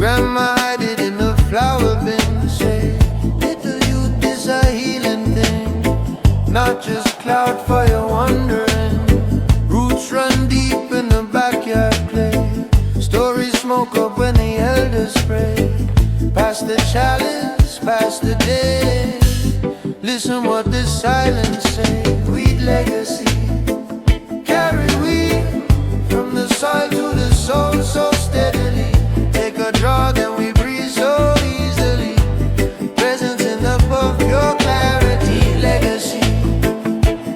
Grandma hide it in the flower bin. Say, little youth is a healing thing, not just cloud for your wandering. Roots run deep in the backyard play. Stories smoke up when the elders pray. Pass the chalice, pass the day. Listen what the silence say. Weed legacy, carry weed from the soil to the soul so steadily. Take a draw, then we breathe so easily. Presence in the puff, pure clarity. Legacy,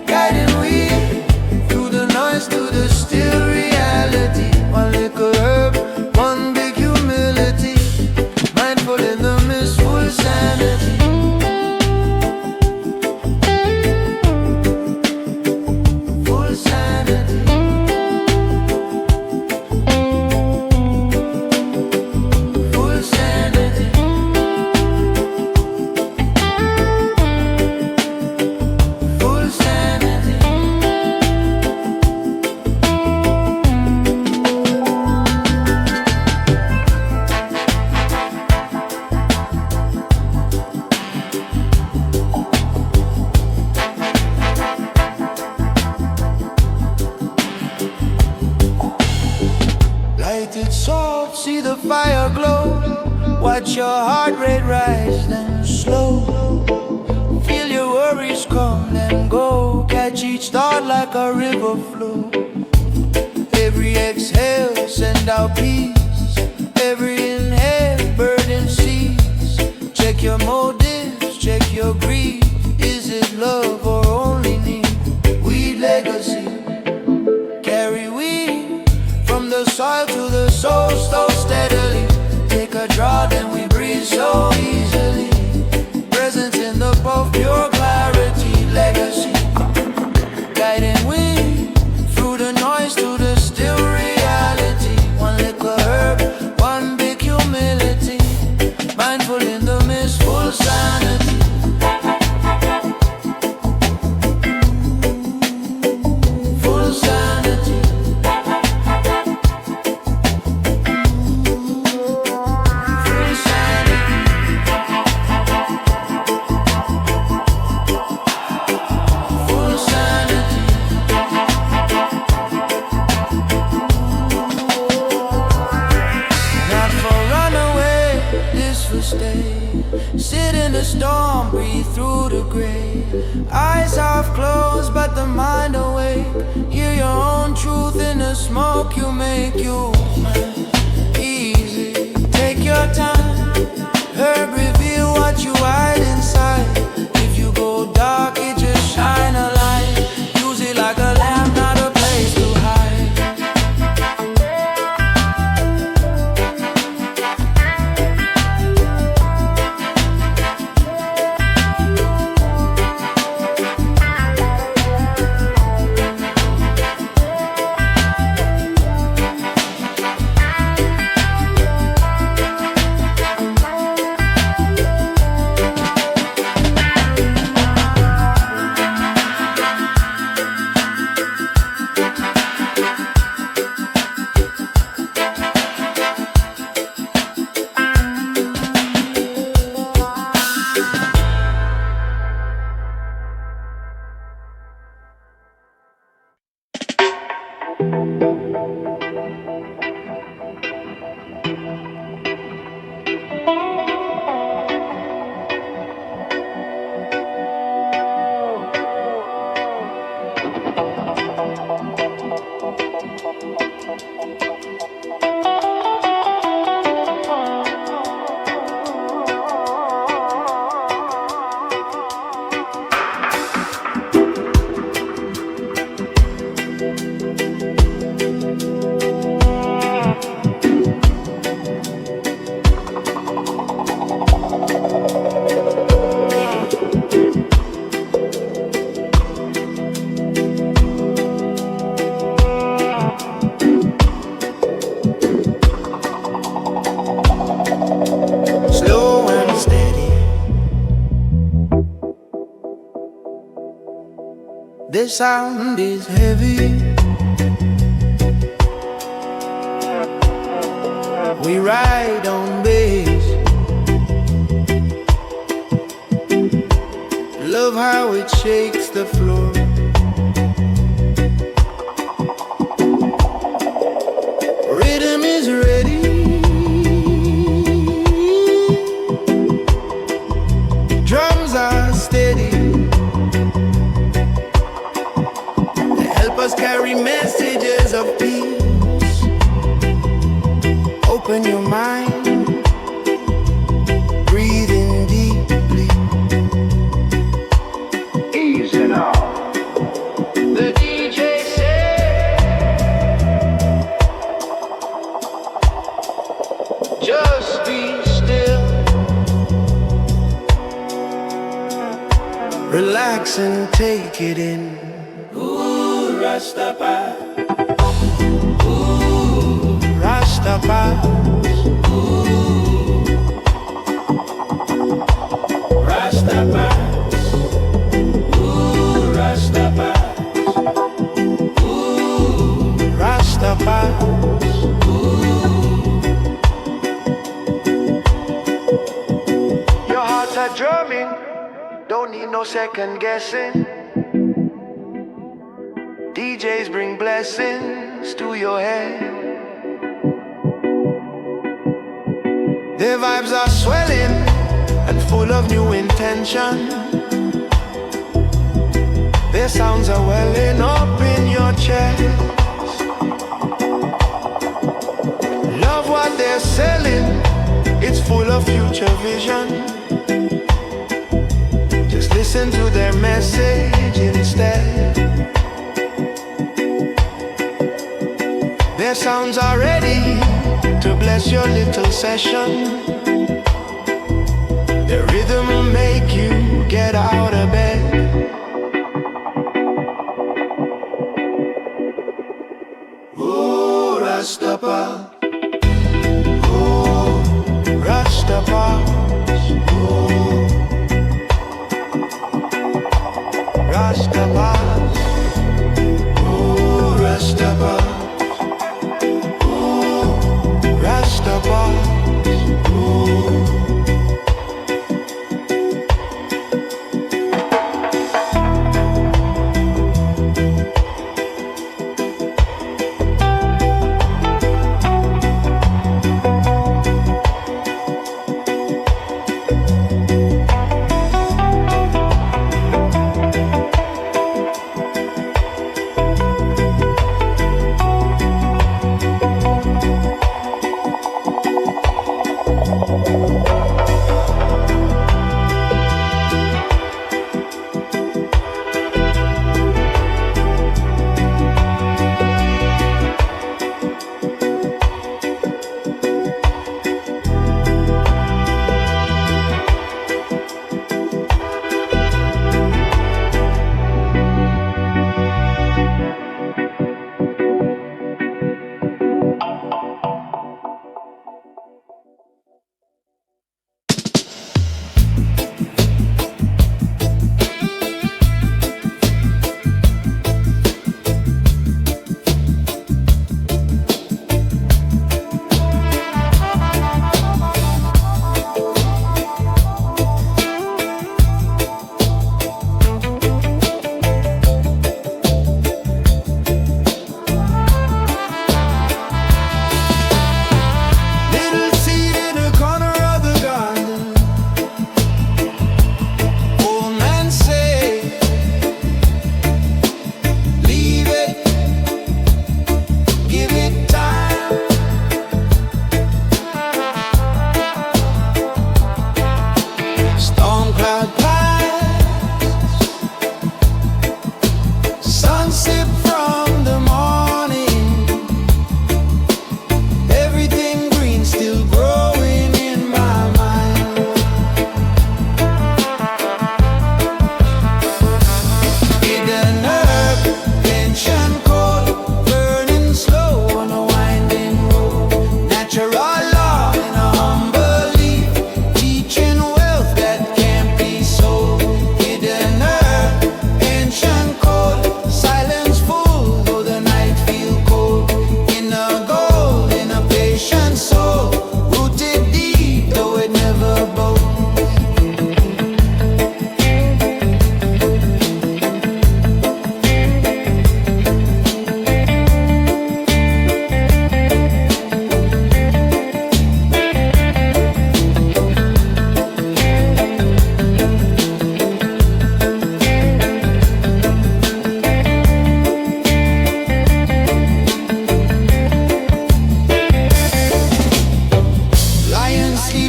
guiding weed through the noise to the still reality. One little herb, one big humility. Mindful in the mist, full sanity. Full sanity. Full sanity. Full sanity. Light it soft, see the fire glow. Watch your heart rate rise, then slow. Feel your worries come, then go. Catch each thought like a river flow. Every exhale, send out peace. Every inhale, burden cease. Check your motives, check your greed. Is it love or only need? Weed legacy, carry weed from the soil to the soul so steadily. Take a draw, then we breathe so easily. Presence in the puff, pure clarity. Legacy, guiding wind through the noise to the still reality. One little herb, one big humility. Mindful in the mist, full sanity. Full sanity. Full sanity. Full sanity. Not for runaway, this for stay. Sit in the storm, breathe through the gray. Eyes half closed, but the mind awake. Hear your own truth in the smoke you make. You easy, take your time. Herb reveal what you hide inside. If you go dark, it just shine a light. Use it like a lamp, not a place to hide. The sound is heavy. We ride on love how it shakes the floor. Rhythm is ready. Drums are steady. They help us carry messages of peace. Open your mind, breathe in deeply. Easy now. The DJ said, just be still. Relax and take it in. Ooh, Rastafari. Ooh, Rastafari. Ooh, Rastafari. Ooh, Rastafari. Ooh, Rastafari. Your hearts are drumming. Don't need no second guessing. DJs bring blessings to your head. Their vibes are swelling and full of new intention. Their sounds are welling up in your chest. Love what they're selling, it's full of future vision. Just listen to their message instead. Their sounds are ready to bless your little session. Their rhythm will make you get out of bed. Ooh, Rastafari. Ooh, Rastafari. Ooh, Rastafari. Ooh, Rastafari. Rastafari. Ooh.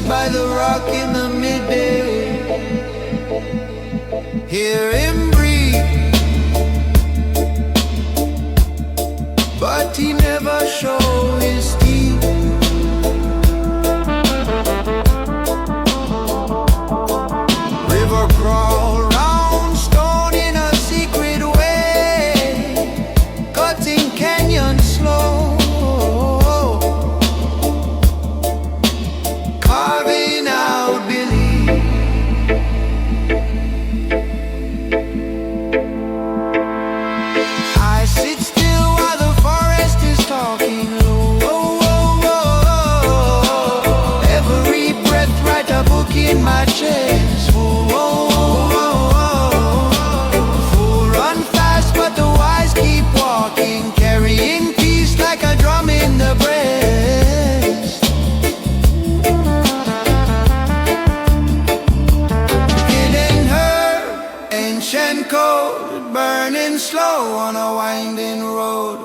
asleep by the rock in the midday. Hear him breathe, but he never showed his teeth. River crawl round stone in a secret way, cutting canyon slow, carving out belief. I sit still while the forest is talking low. Every breath write a book in my chest. Fool run fast, but the wise keep walking, carrying peace like a drum in the breast. Hidden her ancient code, burning slow on a winding road.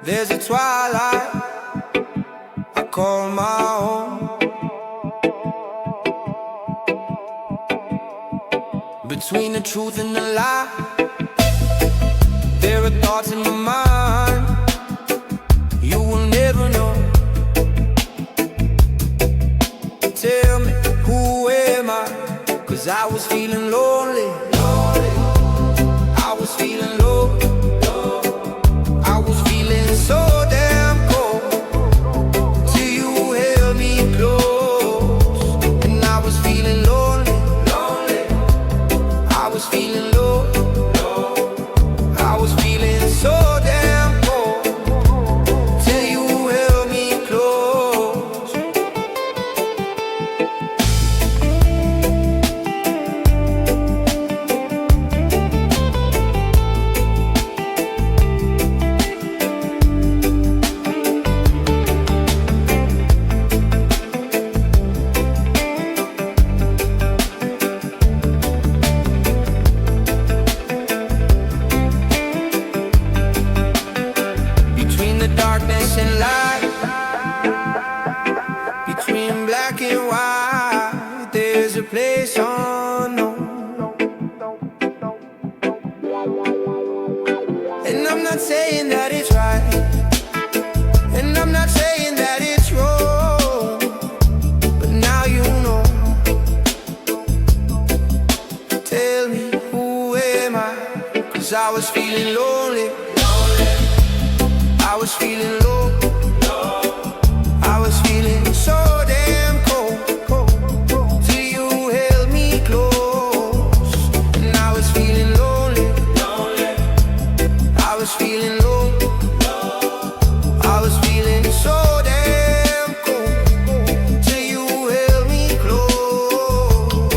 There's a twilight I call my home. Between the truth and the lie, there are thoughts in my mind you will never know. Tell me, who am I? 'Cause I was feeling lonely. I was feeling low. So damn cold till you held me close, and I was feeling lonely. I was feeling low. I was feeling so damn cold till you held me close. Darkness and light, between black and white, there's a place unknown. And I'm not saying that it's right, and I'm not saying that it's wrong, but now you know. Tell me, who am I? 'Cause I was feeling lonely. I was feeling low. I was feeling so damn cold till you held me close, and I was feeling lonely. I was feeling low. I was feeling so damn cold till you held me close.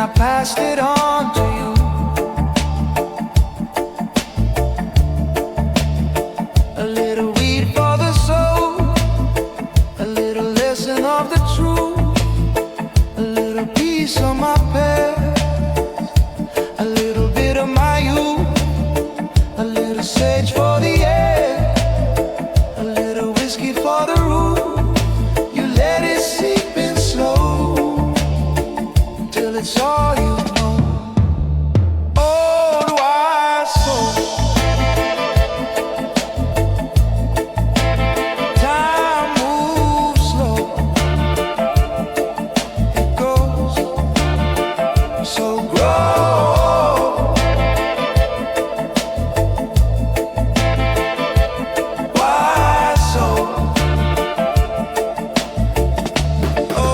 I passed it on to you. A little weed for the soul, a little lesson of the truth, a little piece of my past, a little bit of my youth, a little sage for the air, a little whiskey for the room. You let it seep in slow till it's all you know. Old wise soul, time moves slow, it goes so grow. Wise soul, oh,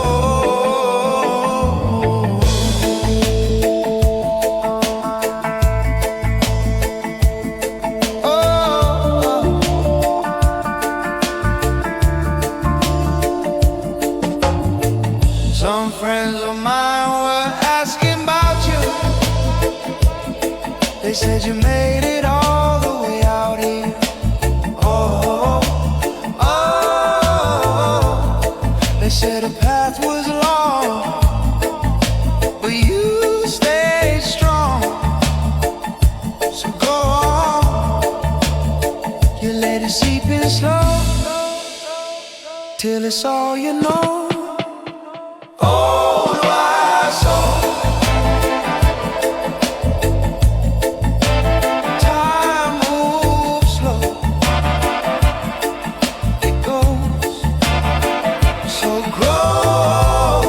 some friends of mine were asking about you. They said you made it all the way out here. Oh, oh, they said the path was long, but you stayed strong. So go on, you let it seep in slow till it's all you know. Old wise soul, time moves slow, it goes so grow.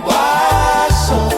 Wise soul,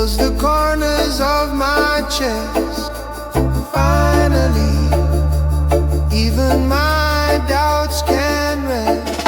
was the corners of my chest. Finally, even my doubts can rest.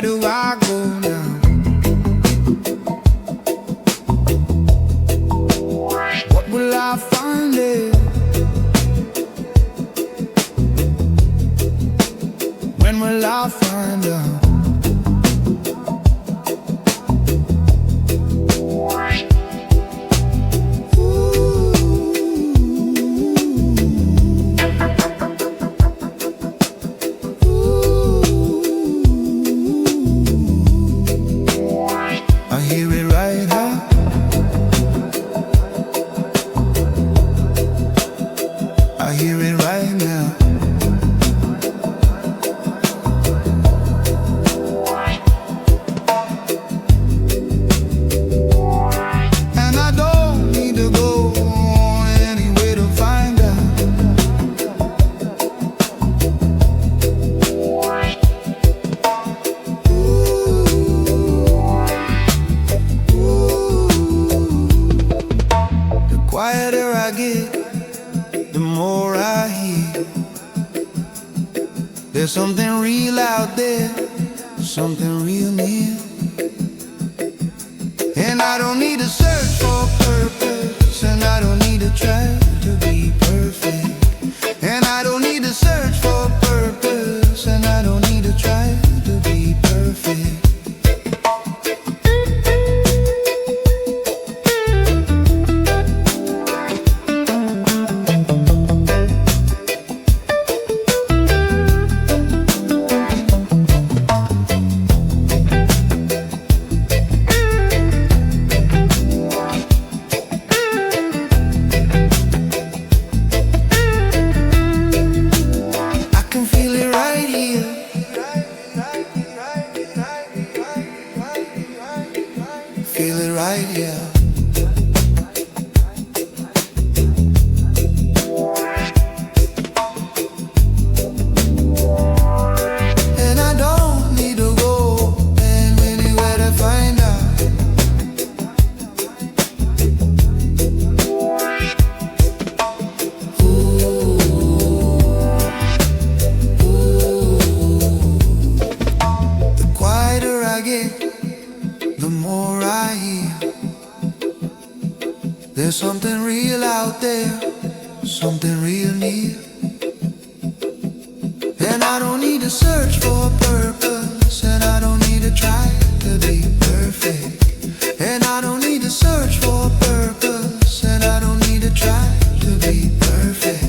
do I go now? What will I find there? When will I find out? There's something real out there, something real near. And I don't need to search for purpose, and I don't need to try to be perfect. And I don't need to search for purpose, and I don't need to try to be perfect. Feel it right here. And I don't need to go anywhere to find out. Ooh, the quieter I get, the more I hear. There's something real out there, something real near. And I don't need to search for a purpose, and I don't need to try to be perfect. And I don't need to search for a purpose, and I don't need to try to be perfect.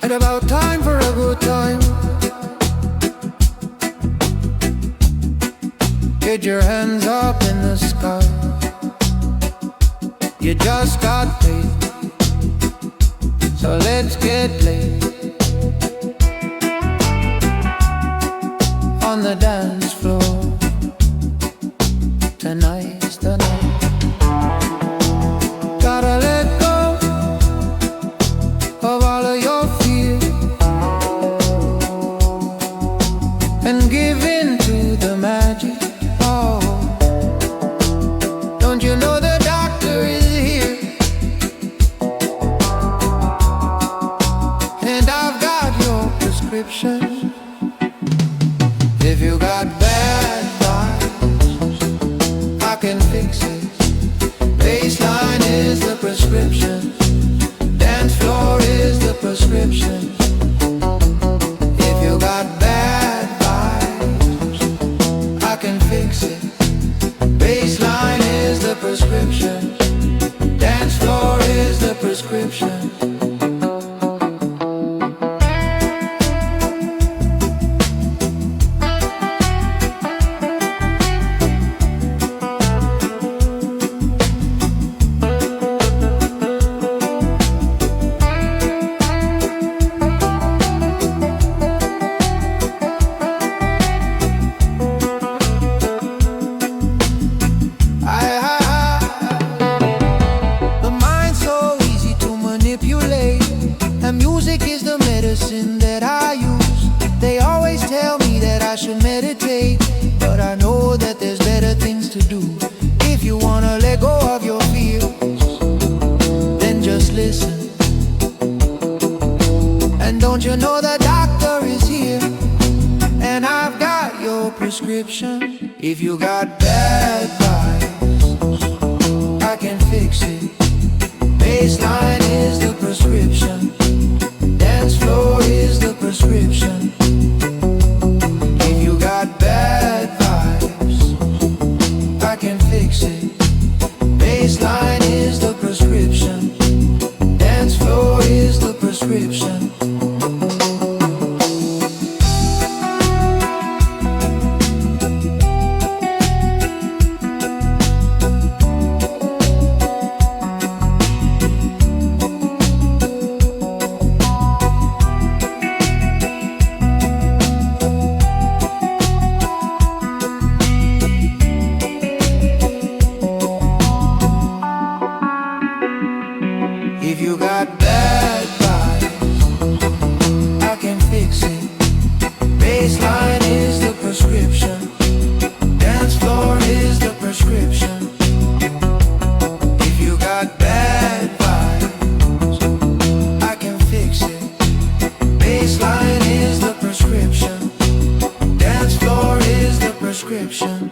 And about time for a good time. Get your hands up in the sky. You just got paid, so let's get laid on the dance floor. Tonight's the night. Gotta let go of all of your fear and give in to the magic. Oh, don't you know the doctor prescription. Dance floor is the prescription. If you got bad vibes, I can fix it. Baseline is the prescription. Dance floor is the prescription. And music is the medicine that I use. They always tell me that I should meditate, but I know that there's better things to do. If you wanna let go of your fears, then just listen. And don't you know the doctor is here, and I've got your prescription. If you got bad vibes, I can fix it. Baseline is the prescription. Dance floor is the prescription. If you got bad vibes, I can fix it. Baseline is the prescription. Dance floor is the prescription. If you got bad vibes, I can fix it. Baseline is the prescription. Dance floor is the prescription. If you got bad vibes, I can fix it. Baseline is the prescription. Dance floor is the prescription.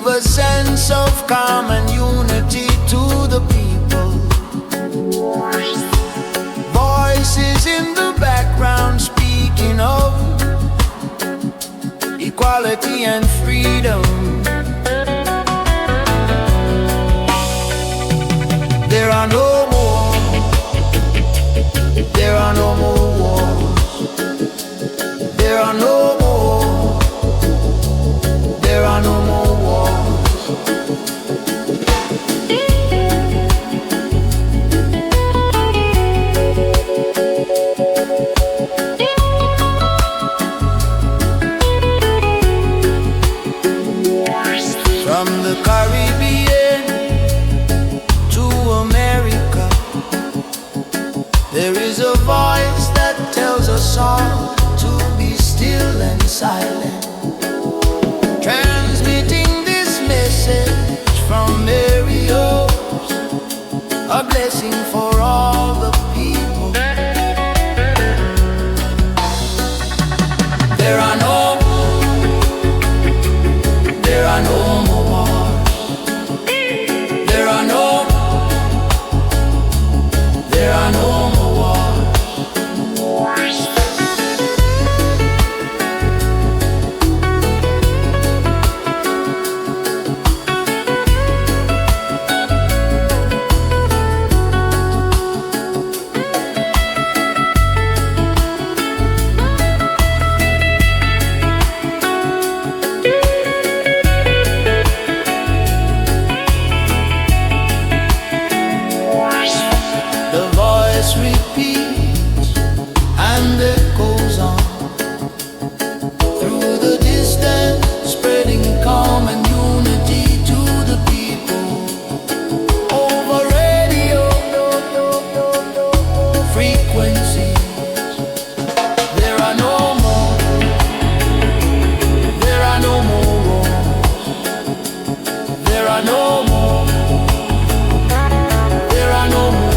give a sense of calm and unity to the people. Voices in the background speaking of equality and freedom. There are no more, there are no more wars. There are no more, there are no more wars. From the Caribbean to America, there is a voice that tells us all to be still and silent. Transmitting this message from Mario's, a blessing for all the people. There are no more wars. There are no more wars. The voice repeats and echoes on through the distance, spreading calm and unity to the people. Over radio frequencies, there are no more, there are no more wars. There are no more, there are no more.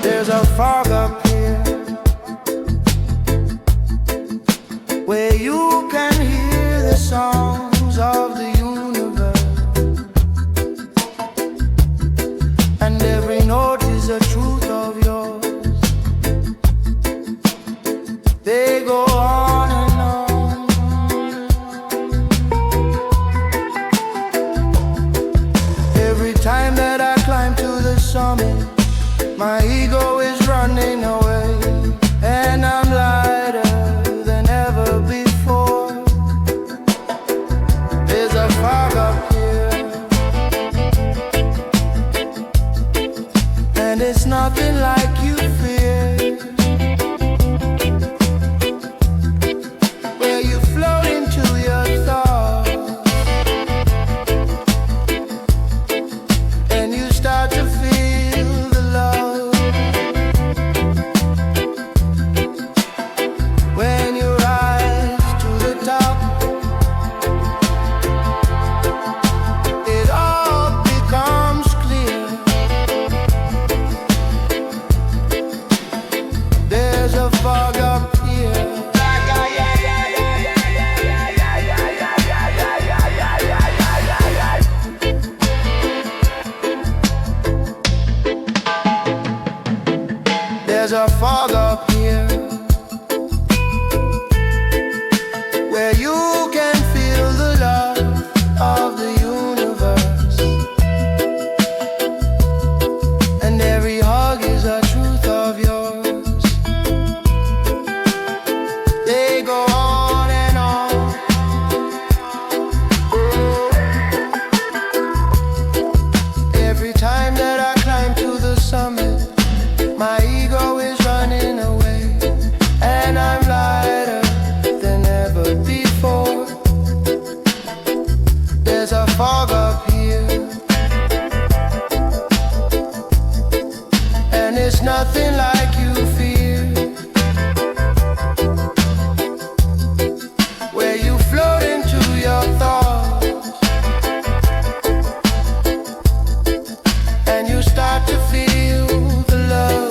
There's a fog up here where you can hear the songs of the universe, and every note is a truth of yours. They go on and on. a fog up here where you can feel the love of the universe, and every hug is a truth of yours. They go on and on. Every time that I climb to the summit, my ego is running away, and I'm lighter than ever before. There's a fog up here, and it's nothing like you fear, where you float into your thoughts, and you start to feel the love.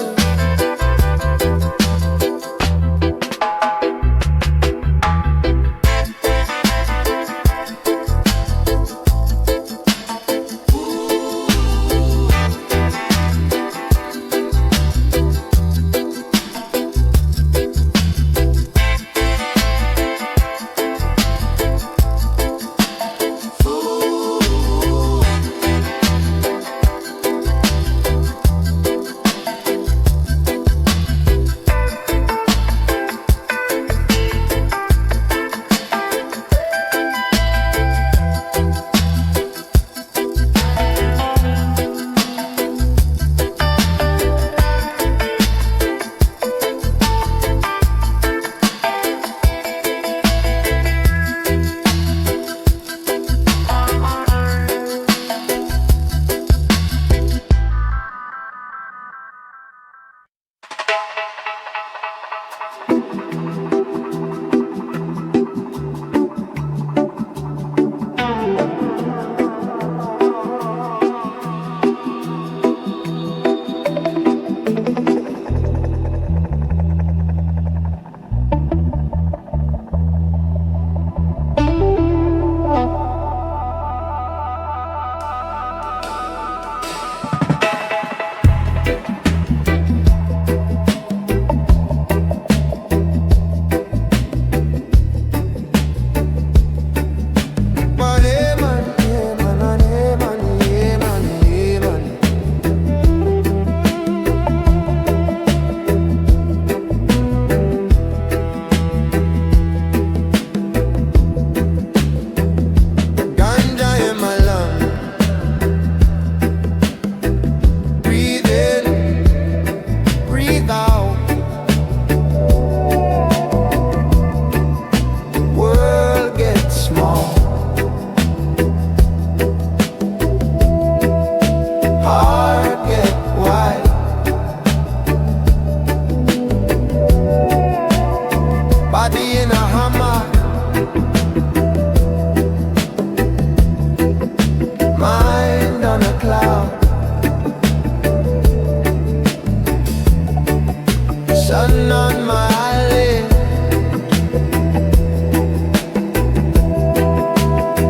Sun on my eyelid,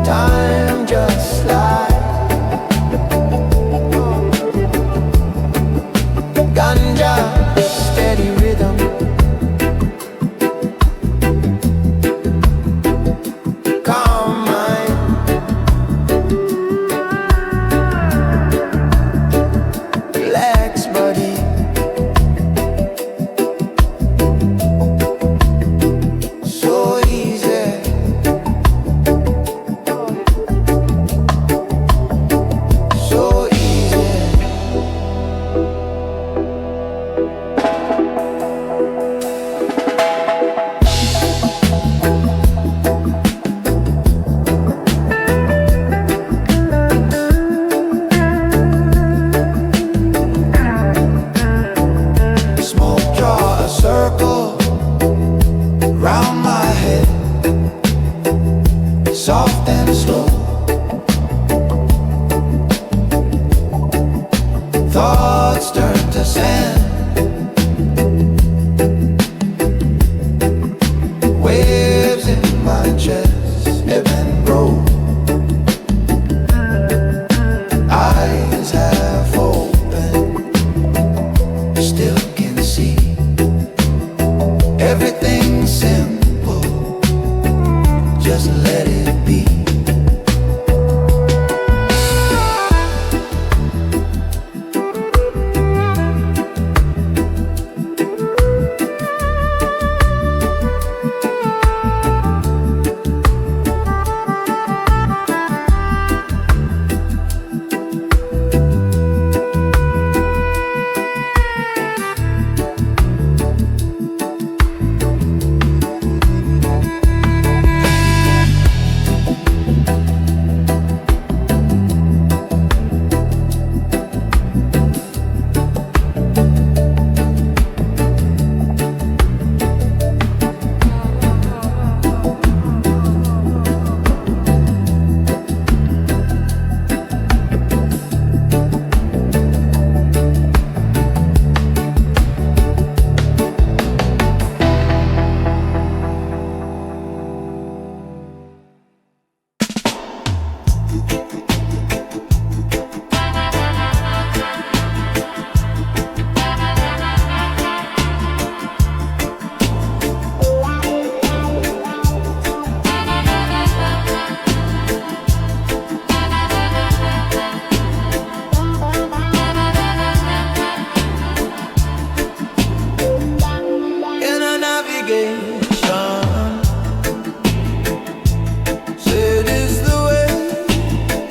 time just slides. Ganja, steady rhythm, calm mind, relax body. Circle round my head, soft and slow. Thoughts turn to sand, waves in my chest ebb and grow. Eyes half open, still can see. just let it be. Say this the way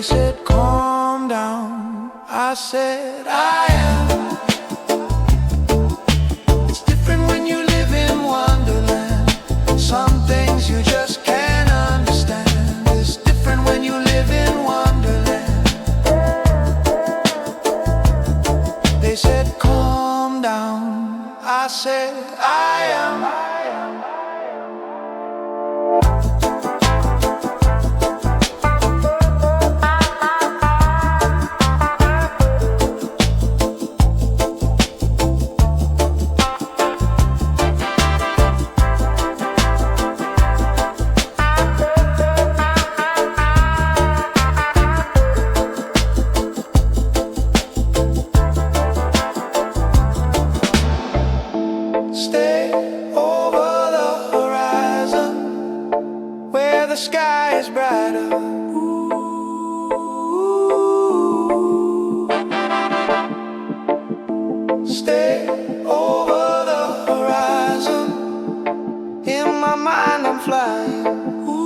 said, calm down. I said, I am. It's different when you live in Wonderland. Some things you just can't understand. It's different when you live in Wonderland. They said, calm down. I said, I am. Stay over the horizon, where the sky is brighter. Ooh. Stay over the horizon, in my mind I'm flying. Ooh.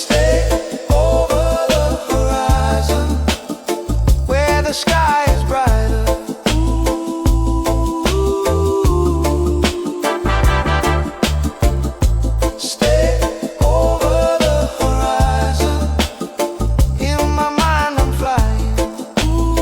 Stay over the horizon, where the sky is brighter. Ooh. Stay over the horizon, in my mind I'm flying. Ooh.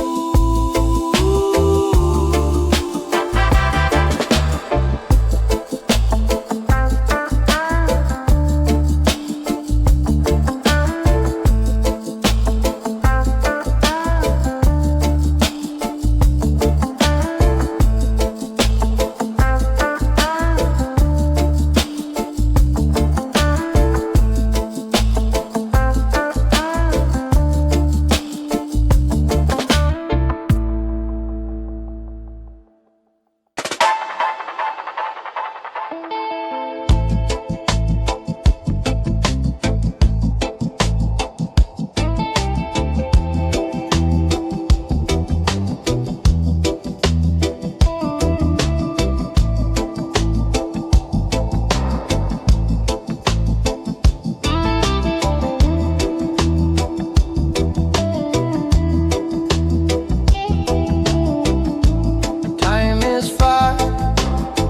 Time is far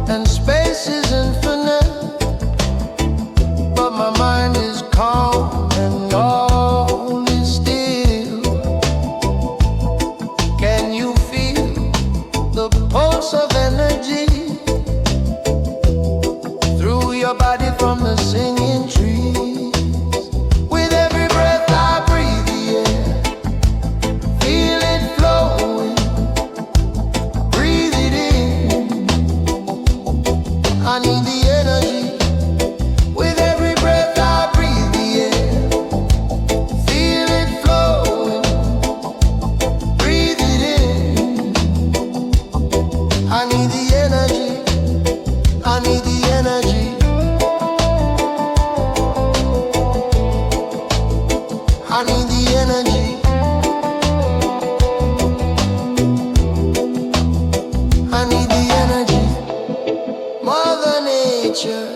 and space is infinite, but my mind is calm and all is still. Can you feel the pulse of energy through your body from the singing trees? With every breath I breathe the air, feel it flowing, breathe it in. I need the energy. With every breath I breathe the air, feel it flowing, breathe it in. I need the energy. I need the energy. I need the energy. I need the energy. Mother Nature,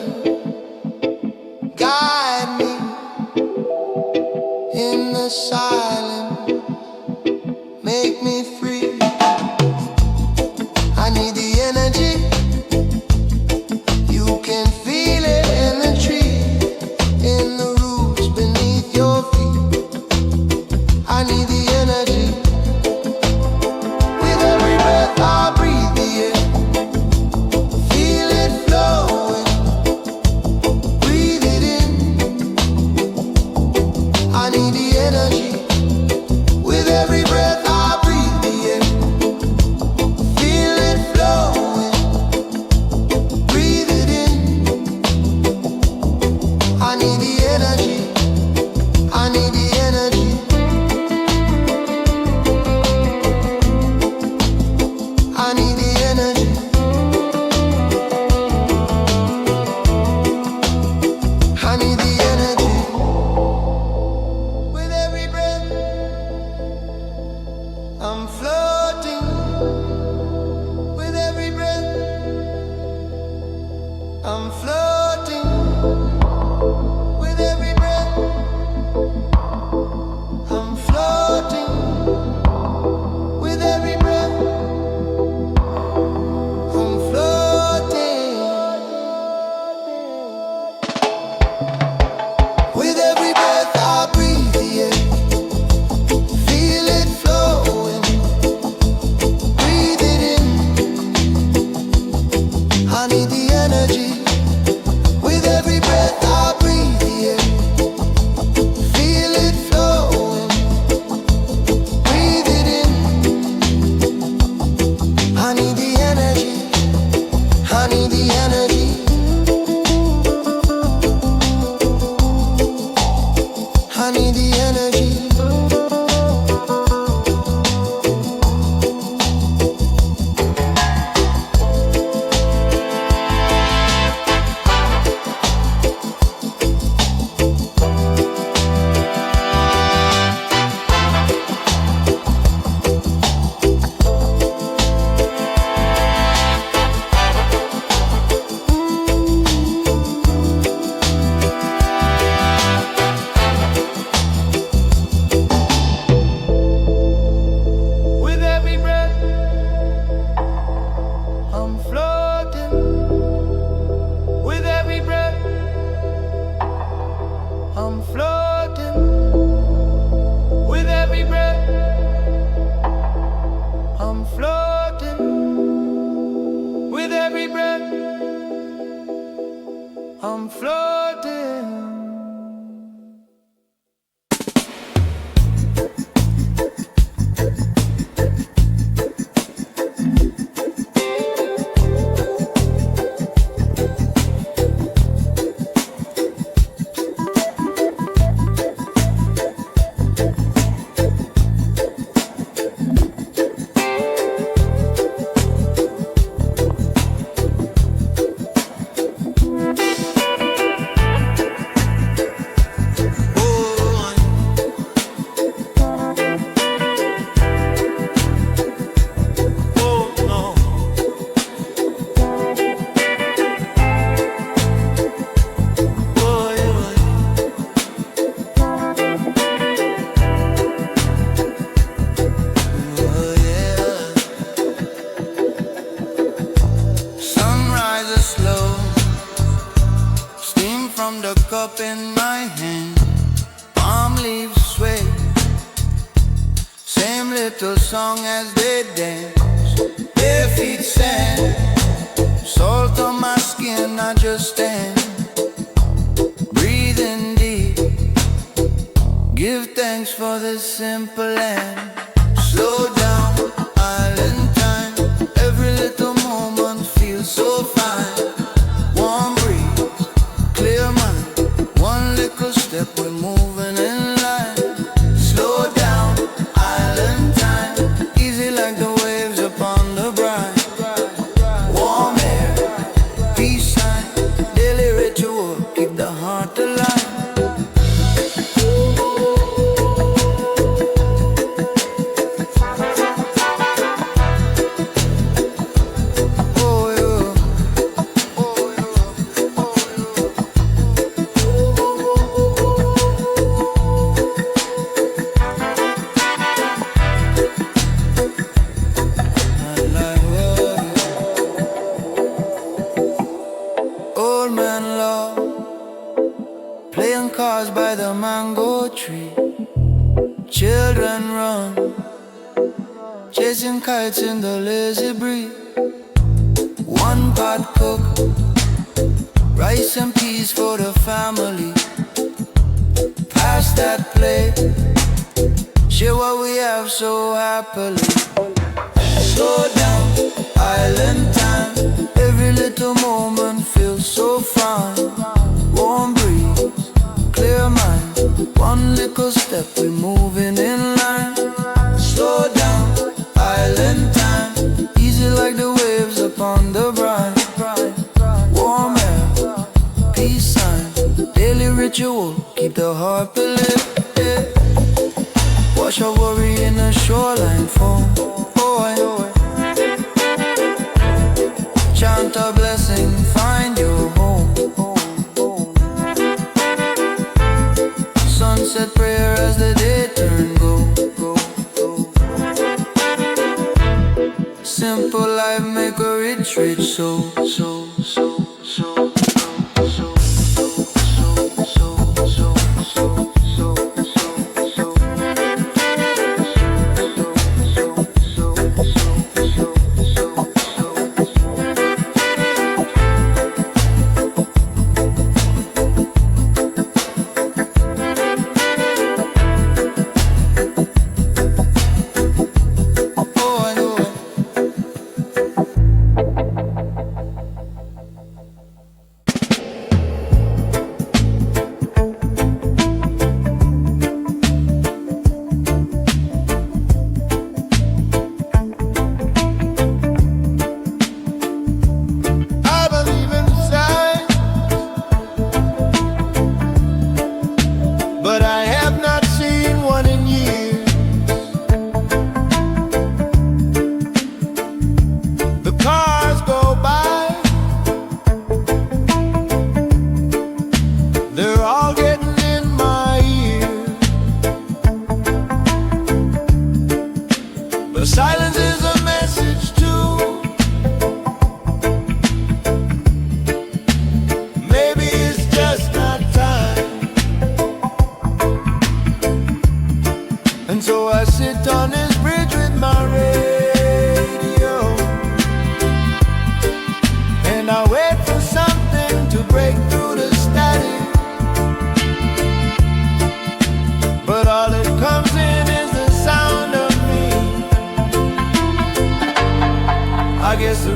guide me in the silence, make me free. I need the energy. You can feel it in the tree, in the roots beneath your feet. I need the energy. With every breath I breathe the air, every breath. I'm floating. From the cup in my hand, palm leaves sway. Same little song as they dance. Bare feet sand, salt on my skin, I just stand. Breathing deep, give thanks for this simple land. Slow down, island time. Every little moment feels so fine. Warm breeze, clear mind. One little step, we're moving in line. Slow down, island time. Easy like the waves upon the brine. Warm air, peace sign. Daily ritual, keep the heart alive. Old man law, playing cards by the mango tree. Children run, chasing kites in the lazy breeze. One pot cook, rice and peas for the family. Pass that plate, share what we have so happily. Slow down, island time. Every little moment feels so fine. Warm breeze, clear mind. One little step, we're moving in line. Slow down, island time. Easy like the waves upon the brine. Warm air, peace sign. Daily ritual, keep the heart believe. Wash our worry in the shoreline foam. Chant a blessing, find your home. Sunset prayer as the day turn go. Simple life make a rich soul. Oh, I know.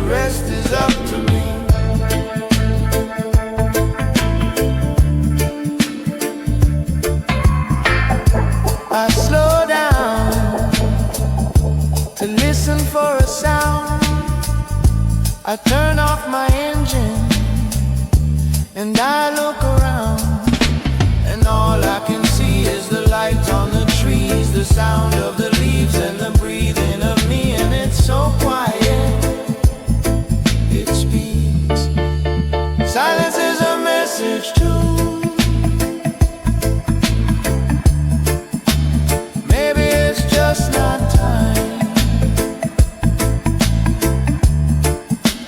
rest is up to me. I slow down to listen for a sound. I turn off my engine and I look around, and all I can see is the light on the trees, the sound of the leaves and the breathing of me. And it's so quiet, it speaks. Silence is a message too. Maybe it's just not time.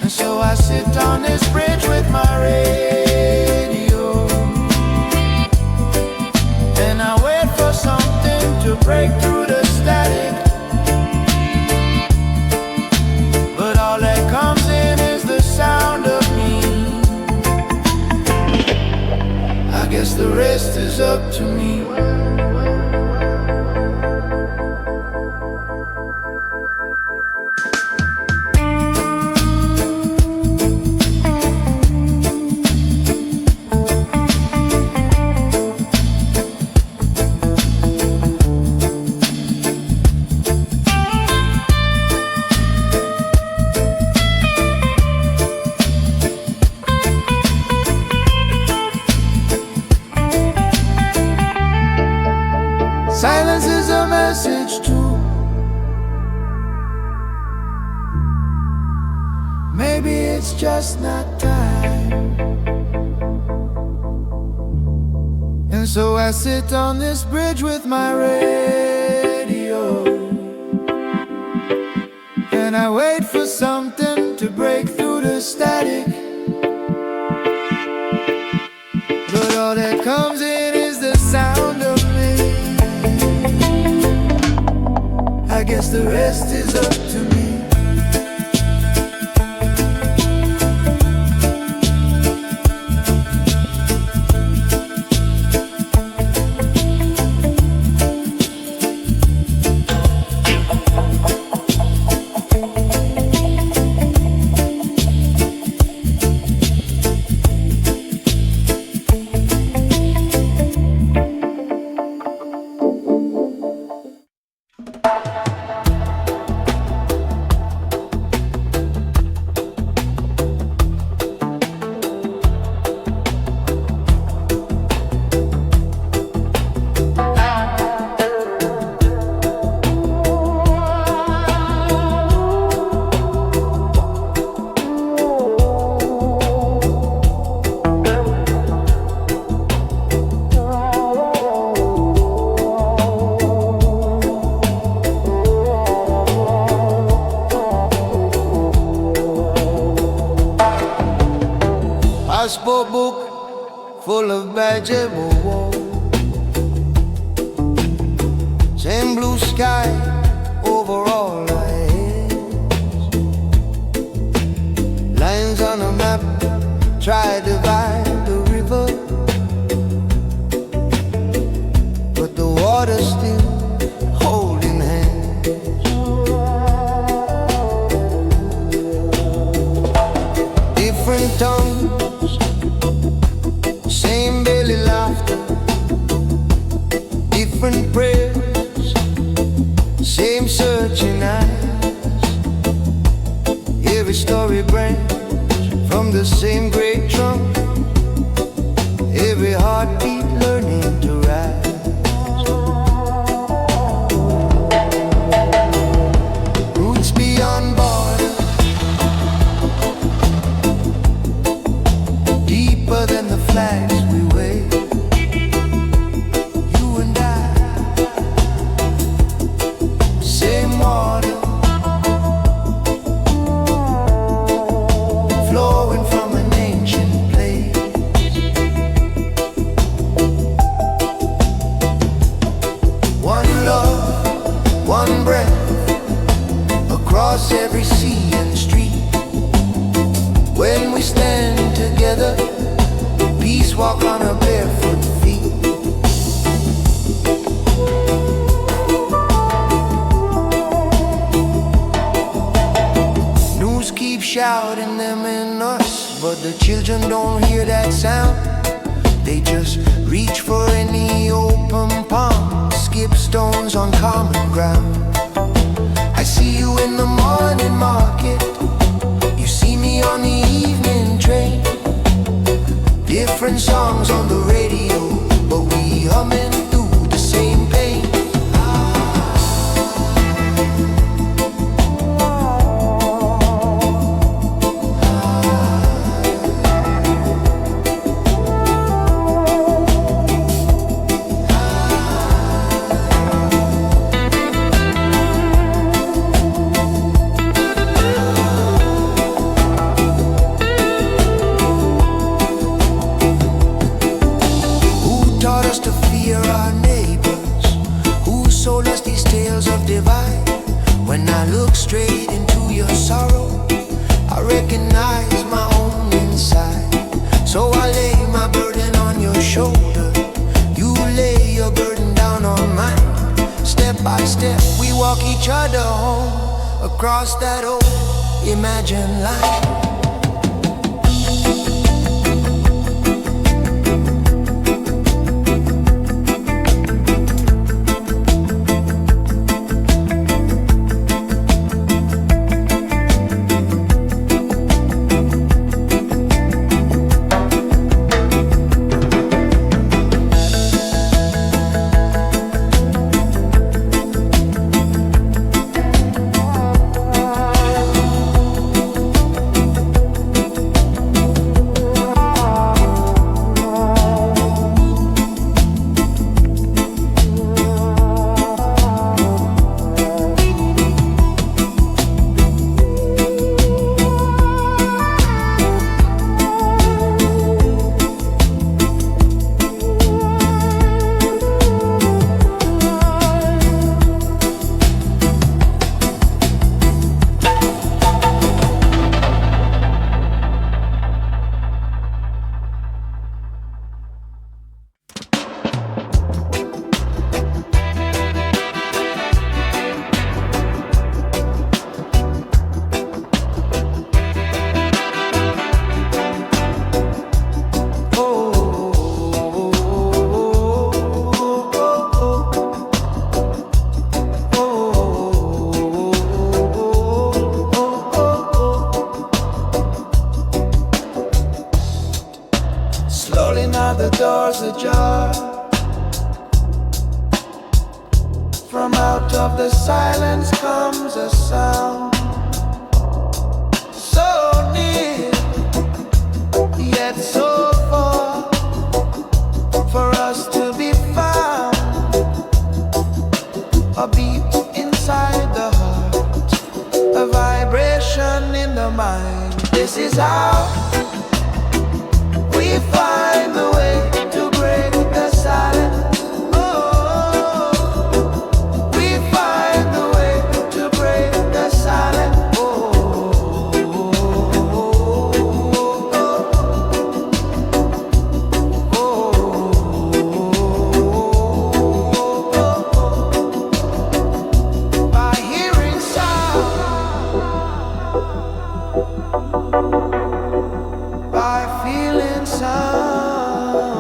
And so I sit on this bridge with my radio, and I wait for something to break through the static. But all that comes in is the sound of me. I guess the rest is up to me. Silence is a message too. Maybe it's just not time. And so I sit on this bridge with my radio, and I wait for something to break through the static. But all that comes in is the sound of me. I guess the rest is up to me. Passport book full of badges, same blue sky over all our heads. Lines on a map try to divide the river, but the water's still holding hands. Different tongues, same belly laughter, different prayers, same searching eyes. Every story branch from the same great trunk, every heartbeat learning to rise. Roots beyond borders, deeper than the flags we wave. You and I, same water, flowing from an ancient place. One love, one breath, across every sea and street. When we stand together, peace walk on our barefoot feet. News keeps shouting loud in them and us, but the children don't hear that sound. They just reach for any open palm, skip stones on common ground. I see you in the morning market, you see me on the evening train. Different songs on the radio, but we humming through the same pain. When I look straight into your sorrow, I recognize my own inside. So I lay my burden on your shoulder, you lay your burden down on mine. Step by step we walk each other home, across that old imagined line. The doors ajar, from out of the silence comes a sound, so near yet so far, for us to be found. A beat inside the heart, a vibration in the mind. This is how we find the way to break the silence. Oh, we find the way to break the silence. Oh, by hearing sound, by feeling sound.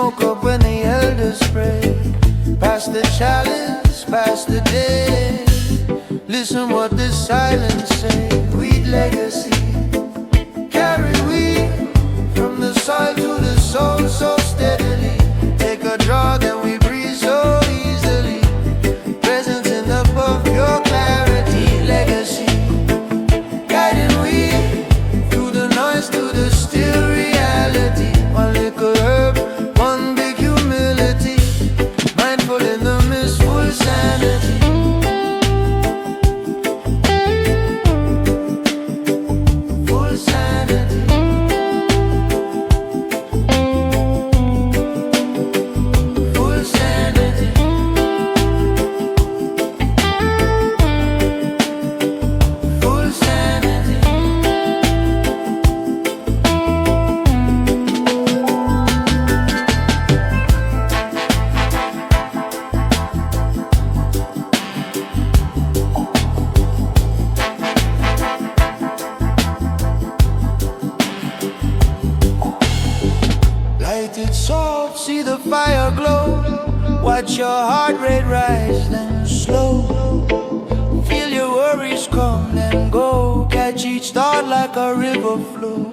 smoke up when the elders pray. Pass the chalice, pass the day. Listen what the silence say. Weed legacy, carry weed from the soil to the soul so steadily. Take a draw, then we breathe so easily. Presence in the puff, your clarity. Legacy, guiding weed through the noise to the still reality. One little herb, one big humility. Mindful in the mist, full sanity. See the fire glow. Watch your heart rate rise, then slow. Feel your worries come, then go. Catch each thought like a river flow.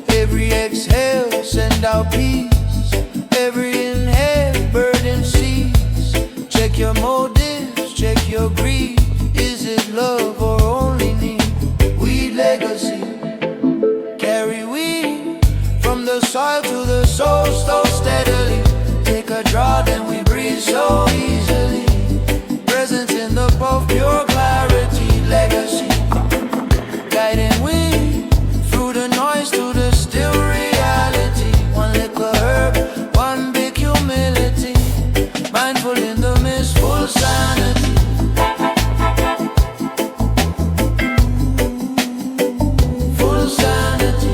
Every exhale, send out peace. Every inhale, burden cease. Check your motives, check your greed. Is it love or only need? Weed legacy, carry weed from the soil to the soul so steadily. Take a draw, then we breathe so easily. Presence in the puff, pure clarity. Legacy, guiding wind through the noise to the still reality. One little herb, one big humility. Mindful in the mist, full sanity. Full sanity.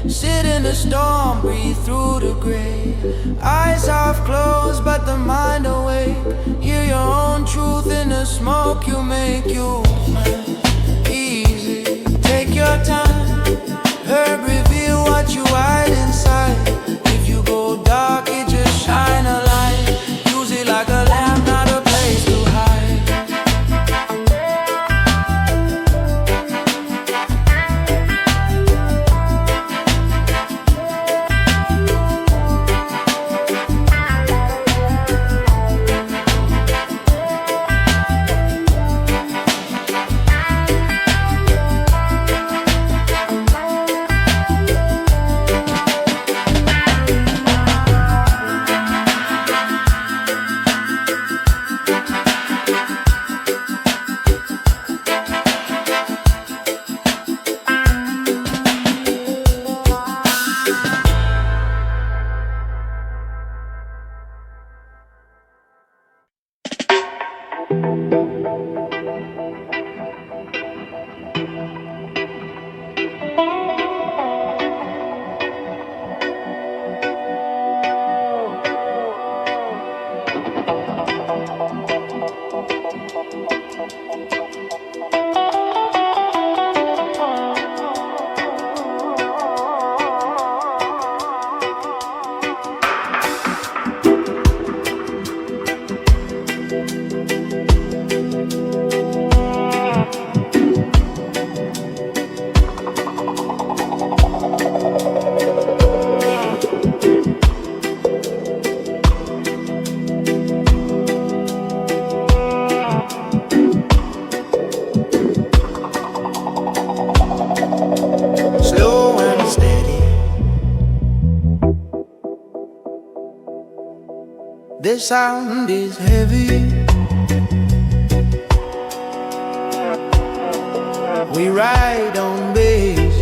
Sit in the storm, breathe through the gray. Eyes half closed, but the mind awake. Hear your own truth in the smoke you make. You easy, take your time. Herb reveal what you hide inside. If you go dark, it just shine a light. Use it like a lamp, not a place to hide. The sound is heavy. We ride on bass.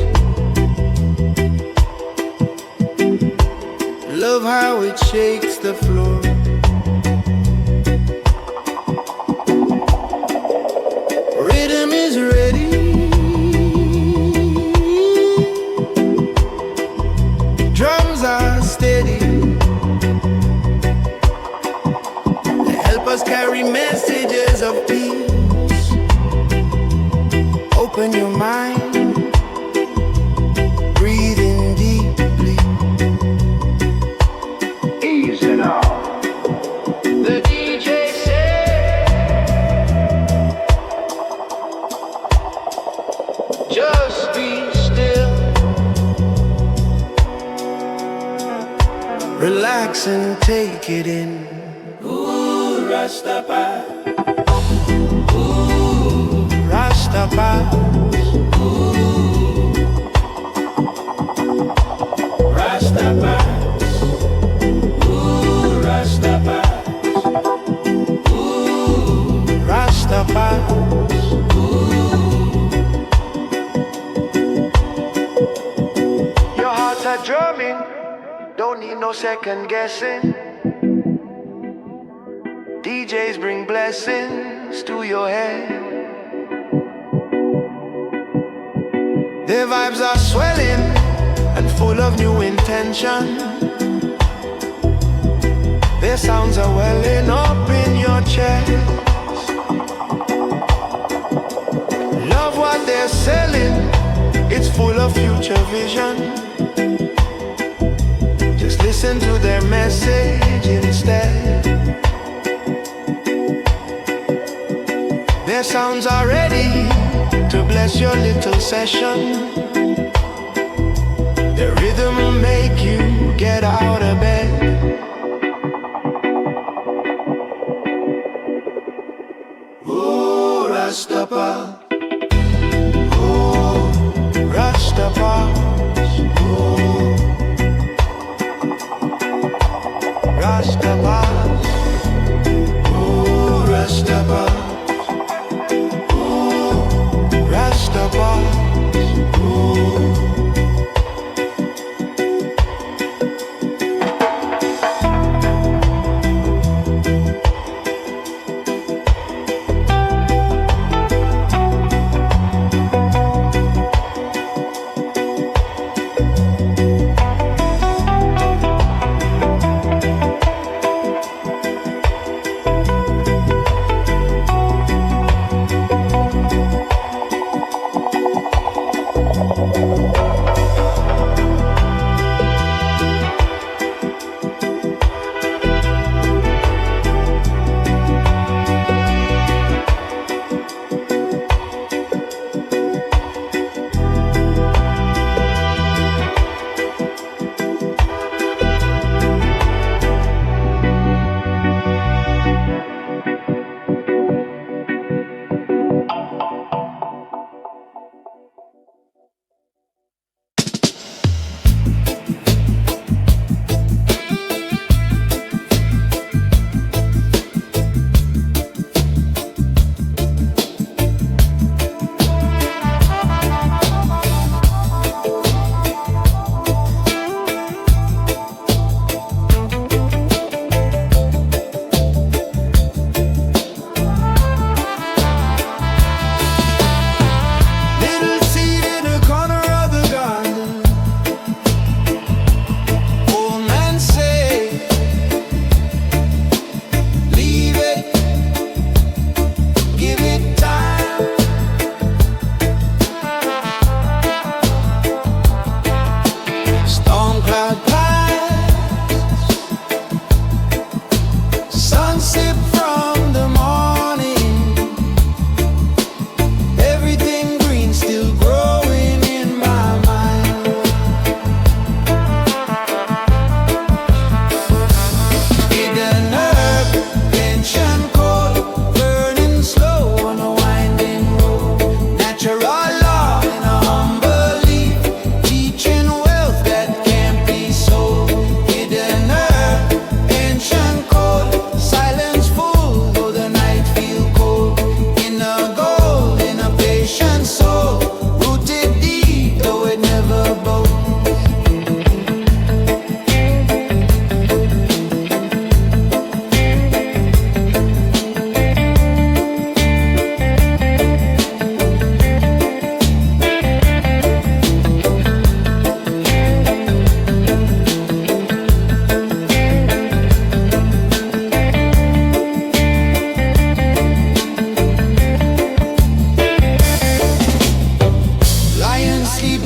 Love how it shakes the floor. Rhythm is ready. mind, breathing deeply. Easy now. The DJ said, just be still. Relax and take it in. Ooh, Rastafari. Ooh, Rastafari. Ooh, Rastafari. Ooh, Rastafari. Ooh, Rastafari. Ooh. Your hearts are drumming. Don't need no second guessing. DJs bring blessings to your head. Their vibes are swelling and full of new intention. Their sounds are welling up in your chest. Love what they're selling, it's full of future vision. Just listen to their message instead. Their sounds are ready to bless your little session. Their rhythm will make you get out of bed. Ooh, Rastafari. Ooh, Rastafari. Ooh, Rastafari. Ooh, Rastafari. Rastafari. Ooh.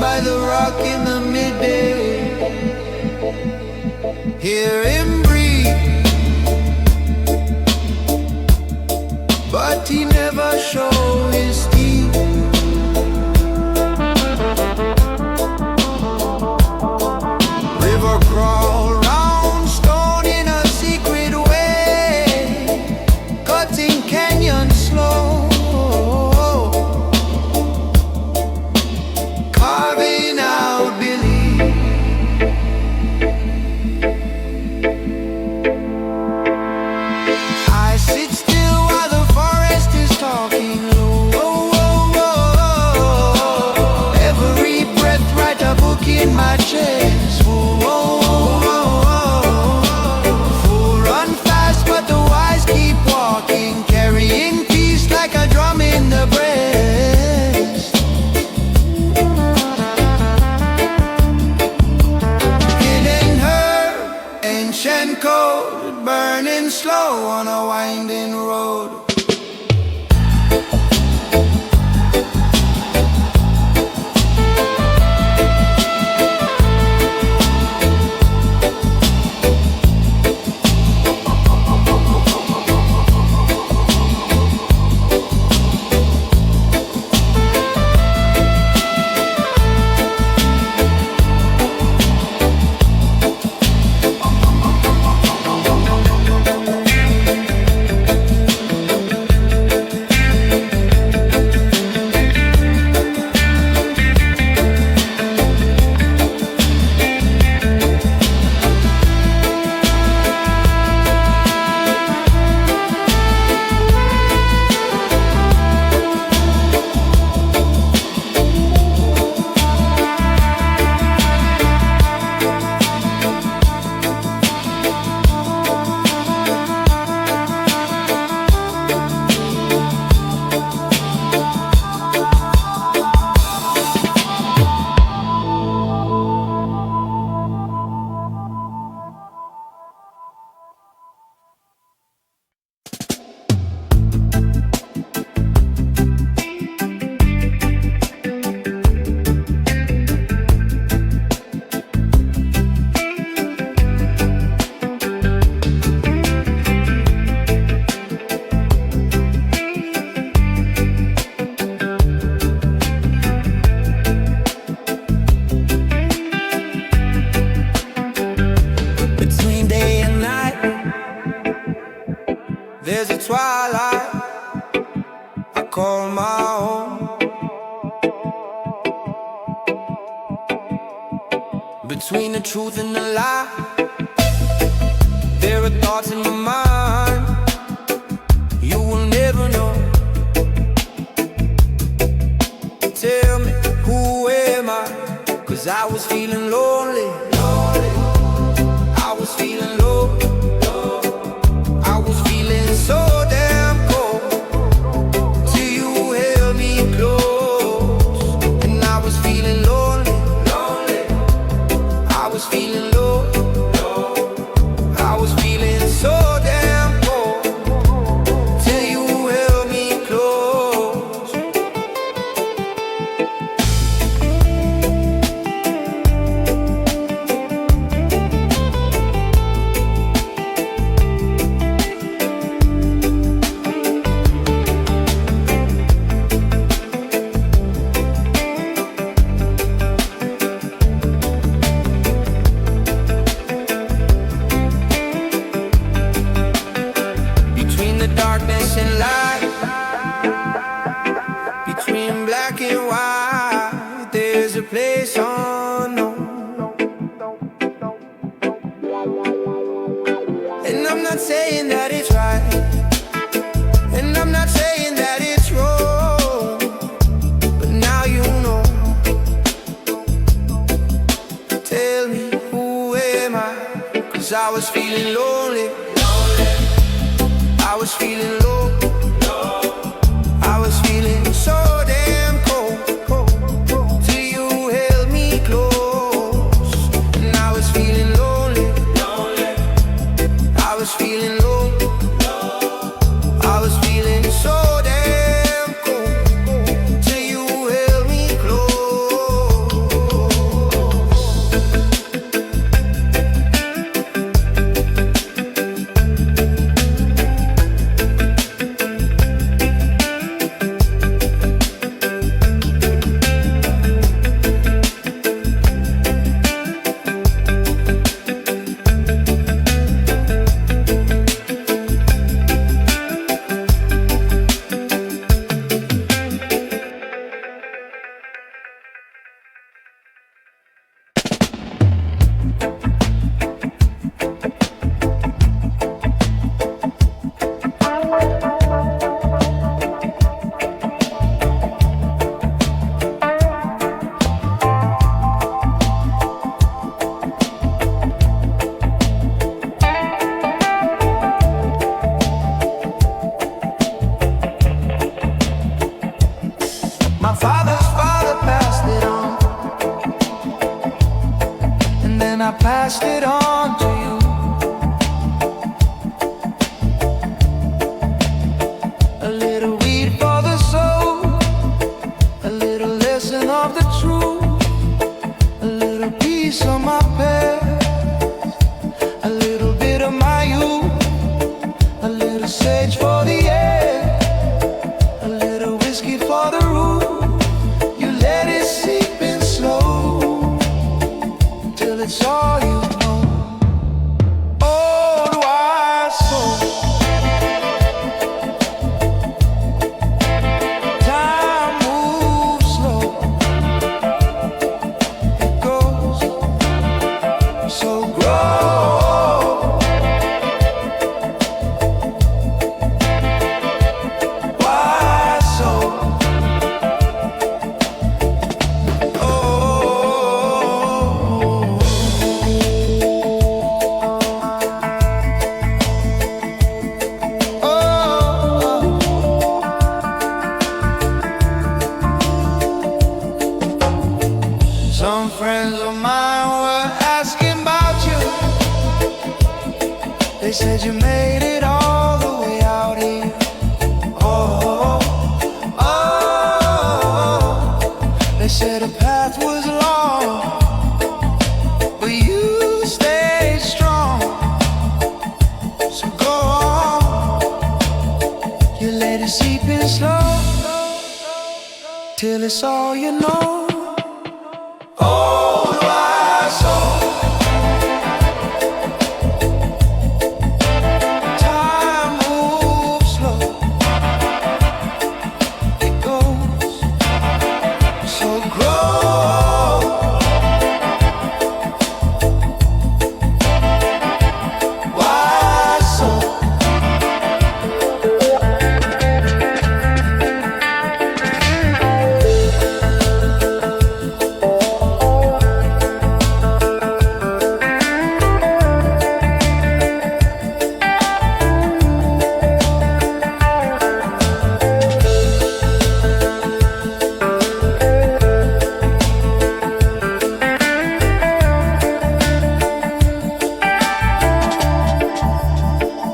by the rock in the midday. Hear him breathe, but he never showed his teeth. River crawl round stone in a secret way, cutting canyon slow, carving out belief. I sit still while the forest is talking low. Every breath write a book in my chest. Fool run fast, but the wise keep walking, carrying peace like a drum in the breast. Hidden herb, ancient code, burning slow on a winding road. There's a twilight I call my own. Between the truth and the lie, there are thoughts in my mind you will never know. Tell me, who am I? 'Cause I was feeling lonely. I was feeling low. I was feeling so damn cold till you held me close. And I was feeling lonely. I was feeling low. I was feeling so damn cold till you held me close. Darkness and light, between black and white, there's a place unknown. And I'm not saying that it's right, and I'm not saying that it's wrong, but now you know. Tell me, who am I? 'Cause I was feeling lonely. I was feeling low. I was feeling so damn cold till you held me close. And I was feeling lonely. I was feeling low. I was feeling so damn cold till you held me close. passed it on to you. A little weed for the soul, a little lesson of the truth, a little piece of my past, a little bit of my youth, a little sage for the air, a little whiskey for the room. You let it seep in slow till it's all you know. Old wise soul, time moves slow, it goes so grow. Wise soul, oh, some friends of mine were asking about you. They said you made it all the way out here. Oh, oh, they said the path was long, but you stayed strong. So go on, you let it seep in slow till it's all you know. Old wise soul, time moves slow, it goes so grow. Wise soul,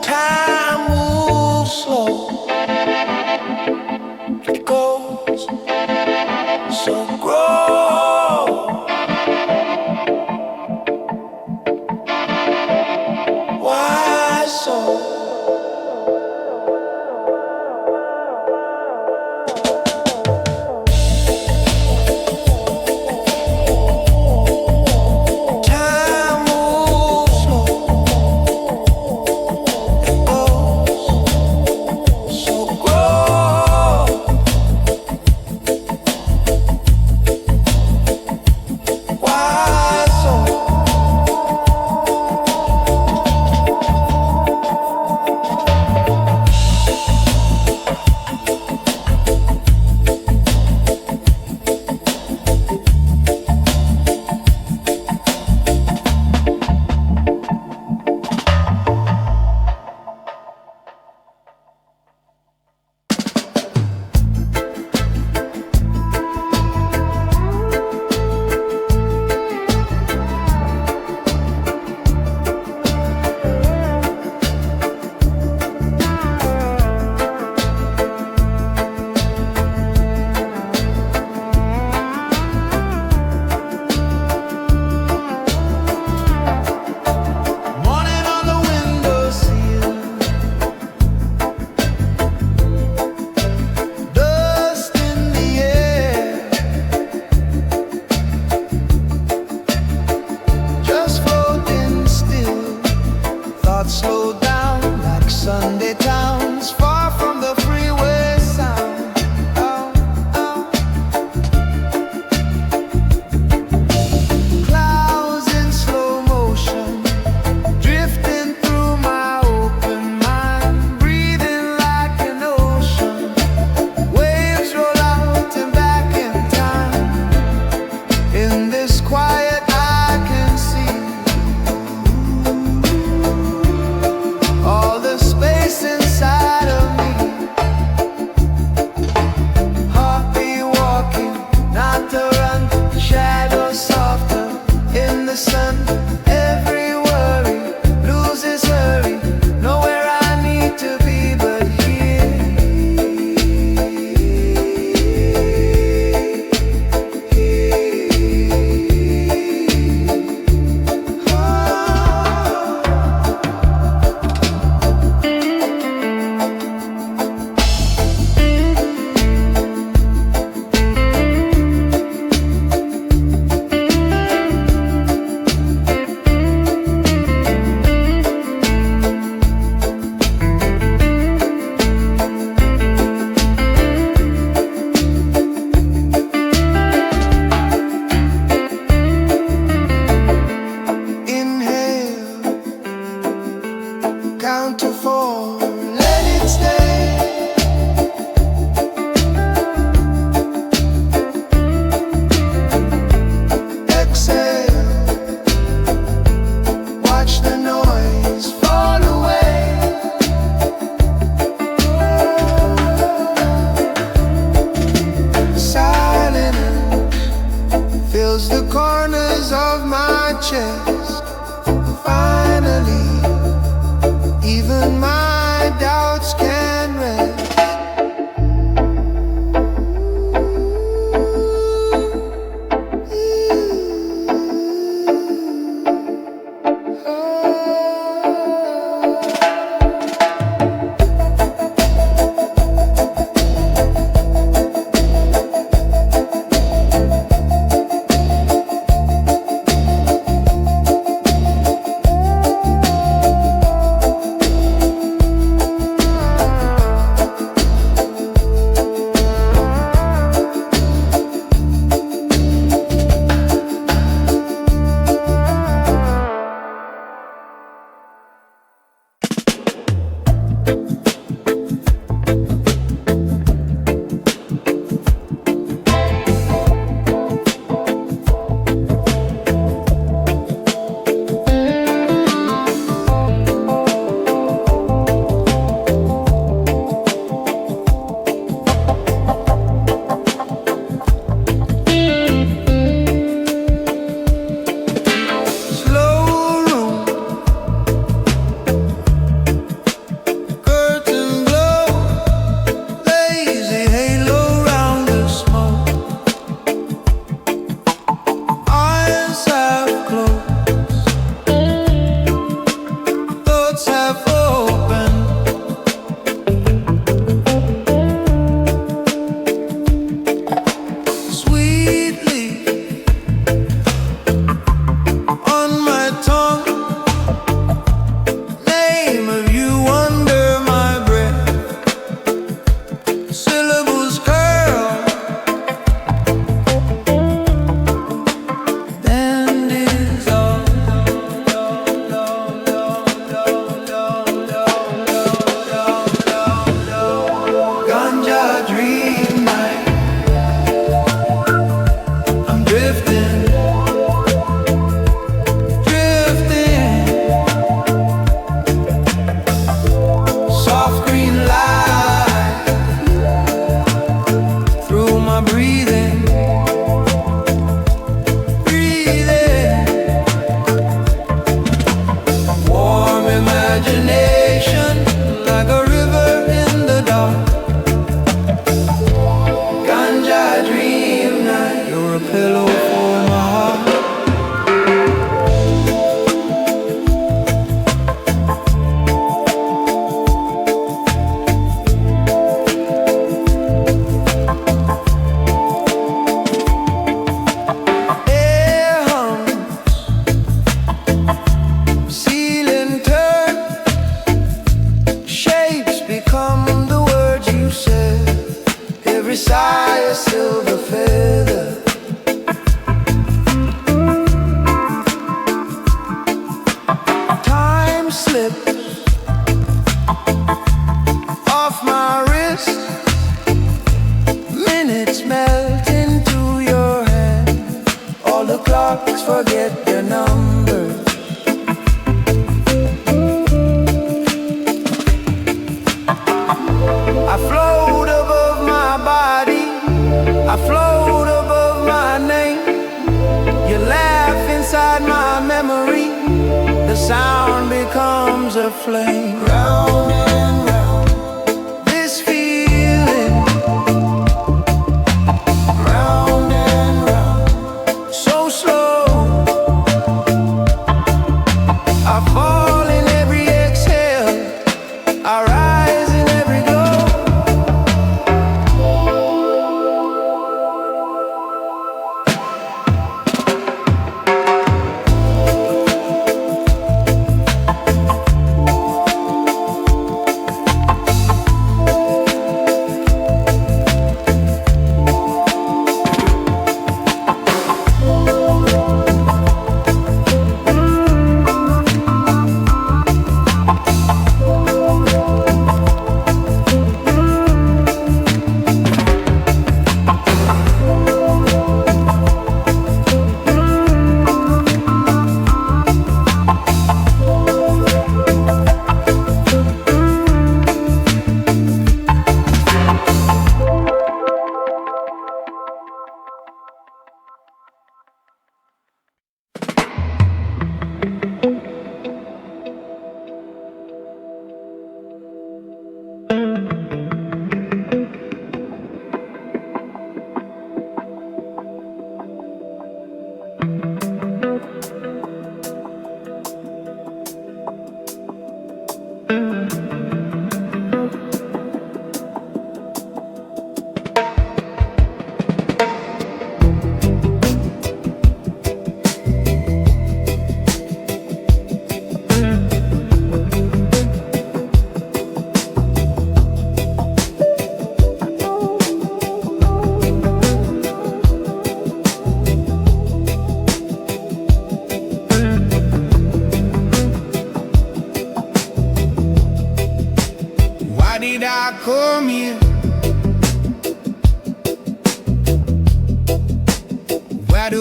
time moves slow, it goes so grow. Wise soul, time moves slow, it goes so grow. Wise soul, morning on the windowsill, dust in the air, just floating still. Thoughts slow down like Sunday towns, far from the freeway sound. Oh, oh. Clouds in slow motion, drifting through my open mind, breathing like an ocean. Waves roll out and back in time. In this quiet I can see all the space inside of me. Heartbeat walking, not to run, shadows softer in the sun. Every fills the corners of my chest. Finally, even my doubts can rest.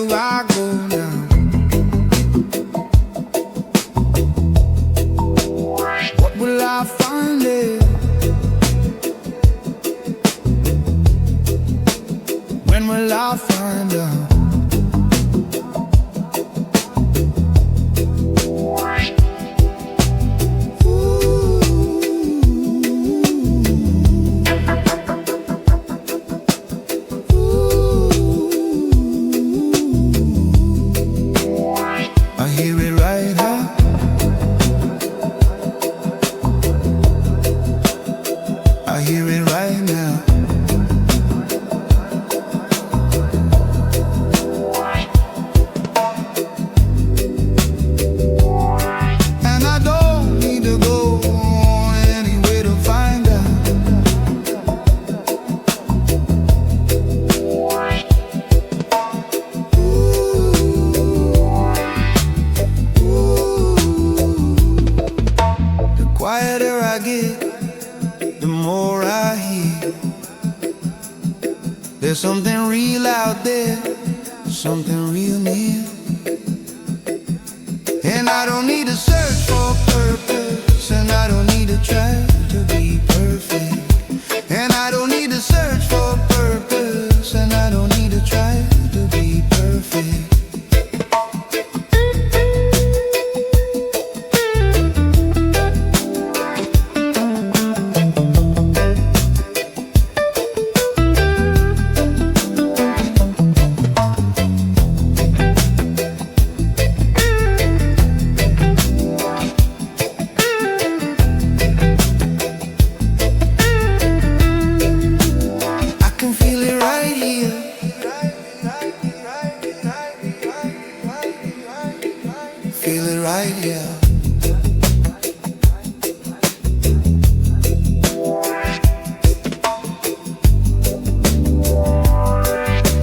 do I go now? What will I find there? When will I find out? I hear it right now. I hear it right now. And I don't need to go anywhere to find out. The quieter I get, the more I hear. There's something real out there, something real near. And I don't need to search for purpose, and I don't need to try to be perfect. And I don't need to search for purpose, and I don't need to try to be perfect. I can feel it right here. Feel it right here.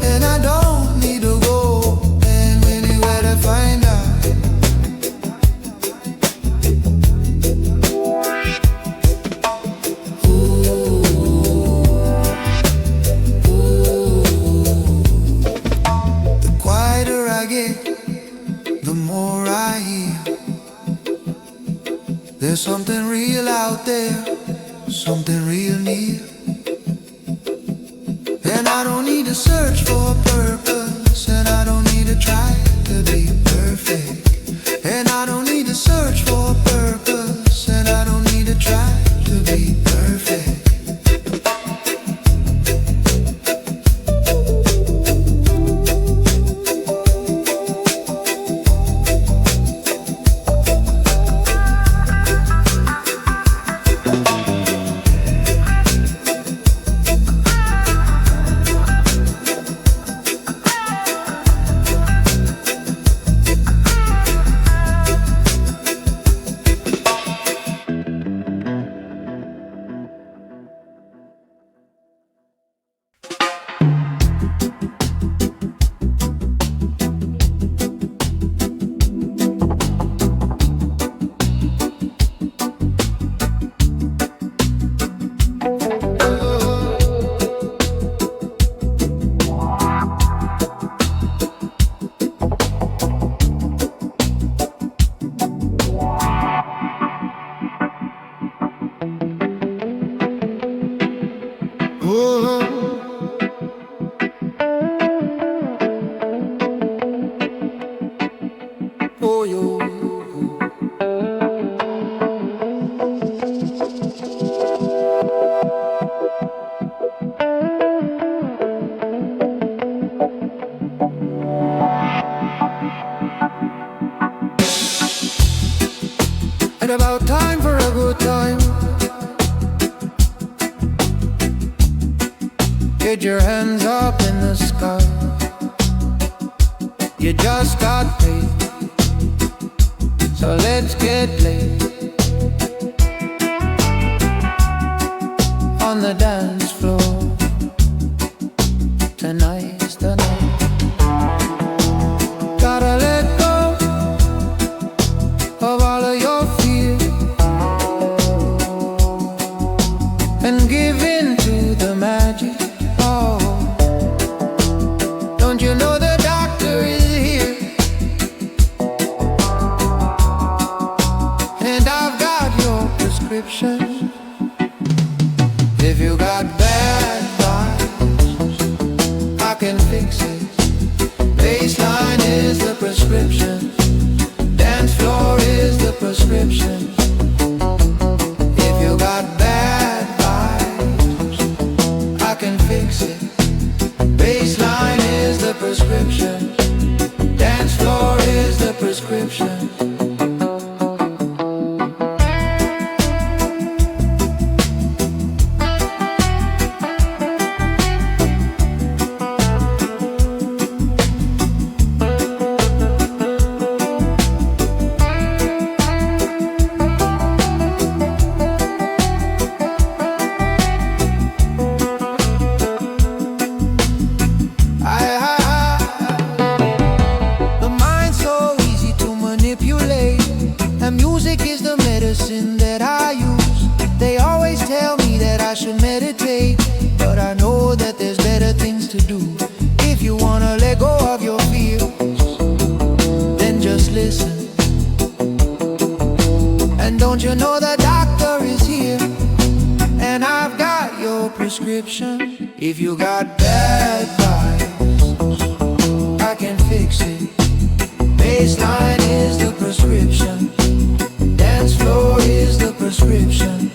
And I don't need to go anywhere to find out. The quieter I get, the more I hear. There's something real out there, something real near. And I don't need to search for a purpose, and I don't need to try to be perfect. And I don't need to search for a purpose, and I don't need to try to be perfect. Oh, yo. And about time for a good time. Get your hands up in the sky. You just got paid, so let's get laid on the dance floor. Tonight's the night. Gotta let go of all of your fear and give in to the magic. Oh, don't you know the doctor is prescription. Dance floor is the prescription. If you got bad vibes, I can fix it. Baseline is the prescription. Dance floor is the prescription. And music is the medicine that I use. They always tell me that I should meditate, but I know that there's better things to do. If you wanna let go of your fears, then just listen. And don't you know the doctor is here, and I've got your prescription. If you got bad vibes, I can fix it. Baseline is the prescription. Dance floor is the prescription.